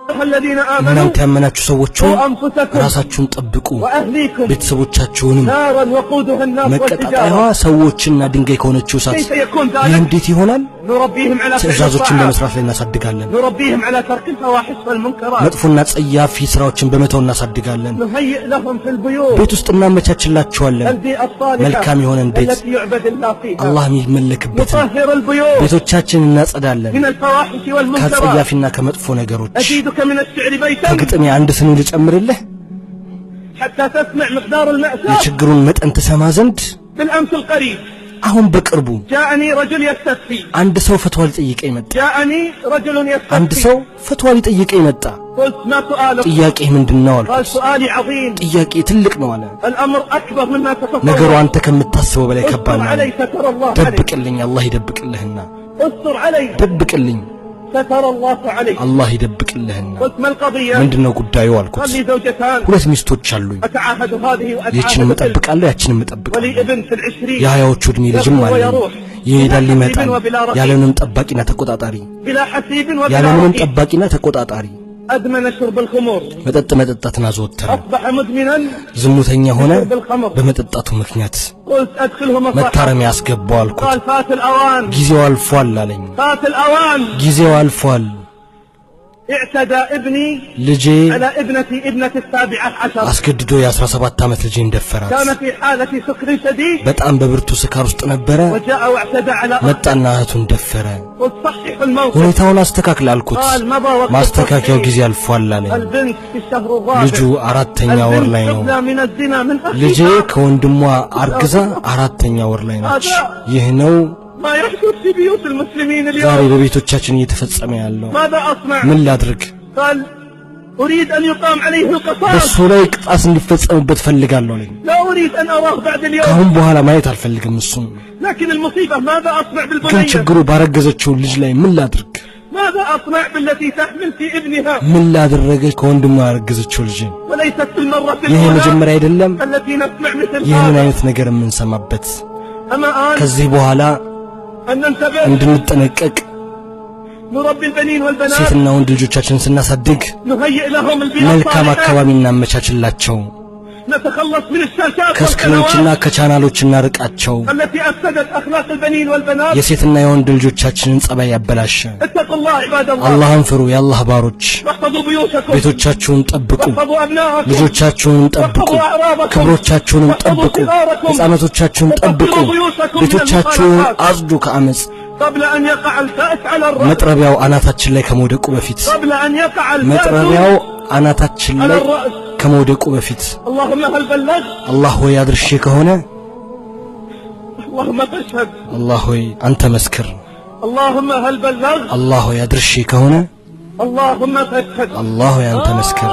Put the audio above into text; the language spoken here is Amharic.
እናንተ ያመናችሁ ሰዎች ራሳችሁን ጠብቁ ቤተሰቦቻችሁንም መቀጣጣያዋ ሰዎችና ድንጋይ ከሆነችው እሳት ይህ እንዴት ይሆናል ትዕዛዞችን በመስራት ላይ እናሳድጋለን መጥፎና ጸያፊ ስራዎችን በመተው እናሳድጋለን ቤት ውስጥ እናመቻችላችኋለን መልካም የሆነን ቤት አላህ የሚመለክበት ቤቶቻችንን እናጸዳለን ከጸያፊና ከመጥፎ ነገሮች ከግጥም አንድ ስኒ ልጨምርልህ የችግሩን መጠን ተሰማ ዘንድ አሁን በቅርቡ አንድ ሰው ፈትዋ ሊጠይቀኝ መጣ አንድ ሰው ፈትዋ ሊጠይቀኝ መጣ ጥያቄ ምንድነው አልኩት ጥያቄ ትልቅ ነው አለ ነገሩ አንተ ከምታስበው በላይ ከባድ ነው ደብቅልኝ አላህ ይደብቅልህና ደብቅልኝ الله يدبك لهن ምንድነው ጉዳዩ አልኩት ሁለት ሚስቶች አሉኝ ይህችንም መጠብቃለሁ ያችንም መጠብቃለሁ የሀያዎቹ እድሜ ልጅም አለኝ ይሄዳል ይመጣል ያለምንም ጠባቂና ተቆጣጣሪ أدمن شرب الخمور متطتنا زوتر أصبح مدمنا زموتኛ ሆነ በመጠጣቱ ምክንያት قلت أدخله መታረም ያስገባው አልኩት قال فات الأوان ጊዜው አልፏል አለኝ فات الأوان ጊዜው አልፏል اعتدى ابني لجي على ابنتي 17 አስገድዶ የ17 ዓመት ልጅ እንደፈራት كان في حالة سكر شديد በጣም በብርቱ ስካር ውስጥ ነበረ وجاء واعتدى على መጣና እህቱን ደፈረ وصحح الموقف ሁኔታውን አስተካክል አልኩት ማስተካከያው ጊዜ አልፏል አለኝ ልጁ አራተኛ ወር ላይ ነው ልጄ ከወንድሟ አርግዛ አራተኛ ወር ላይ ነች ይህ ነው ما يحدث في بيوت المسلمين اليوم ዛሬ በቤቶቻችን እየተፈጸመ ያለው ምን ላድርግ قال اريد ان يقام عليه القصاص በሱ ላይ ቅጣት እንዲፈጸምበት ፈልጋለሁ አለኝ لا اريد ان اراه بعد اليوم ካሁን በኋላ ማየት አልፈልግም እሱን لكن المصيبه ماذا اصنع بالبنيه ግን ችግሩ ባረገዘችው ልጅ ላይ ምን ላድርግ ماذا اصنع بالتي تحمل في ابنها ምን ላድርገች ከወንድሟ ያረገዘችው ልጅ وليست المره ይሄ መጀመሪያ አይደለም التي نسمع مثل ይሄን አይነት ነገር ምን ሰማበት ከዚህ በኋላ እንድንጠነቀቅ نربي البنين والبنات ሴትና ወንድ ልጆቻችንን ስናሳድግ መልካም አካባቢ እናመቻችላቸው نتخلص من الشاشات ከስክሪኖችና ከቻናሎች እናርቃቸው التي افسدت اخلاق البنين والبنات የሴትና የወንድ ልጆቻችንን ጸባይ ያበላሸ አላህን ፍሩ የአላህ ባሮች ቤቶቻችሁን ጠብቁ ልጆቻችሁን ጠብቁ ክብሮቻችሁን ጠብቁ ህፃናቶቻችሁን ጠብቁ ቤቶቻችሁን አጽዱ ከአመጽ قبل ان يقع الكأس على الرأس መጥረቢያው አናታችን ላይ ከመውደቁ በፊት قبل ان يقع መጥረቢያው አናታችን ላይ ከመውደቁ በፊት اللهم هل بلغ الله ሆይ አድርሼ ከሆነ اللهم تشهد الله ሆይ አንተ መስክር اللهم هل بلغ الله ሆይ አድርሼ ከሆነ اللهم تشهد الله ሆይ አንተ መስክር